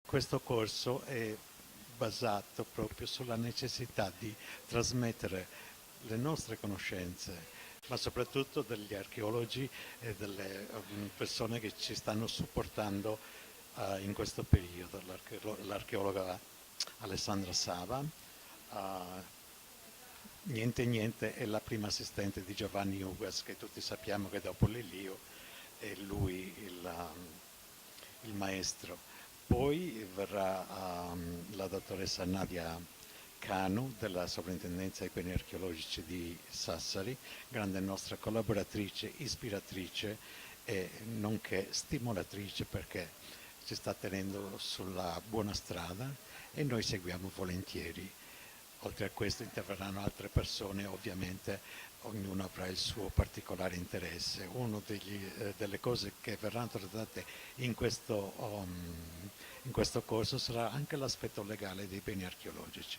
questo corso è basato proprio sulla necessità di trasmettere le nostre conoscenze, ma soprattutto degli archeologi e delle persone che ci stanno supportando in questo periodo. L'archeologa Alessandra Sava, niente è la prima assistente di Giovanni Ugas, che tutti sappiamo che dopo l'Elio è lui il maestro. Poi verrà la dottoressa Nadia Canu della Sovrintendenza ai Beni Archeologici di Sassari, grande nostra collaboratrice, ispiratrice e nonché stimolatrice, perché ci sta tenendo sulla buona strada e noi seguiamo volentieri. Oltre a questo interverranno altre persone, ovviamente ognuno avrà il suo particolare interesse. Una delle cose che verranno trattate in questo corso sarà anche l'aspetto legale dei beni archeologici.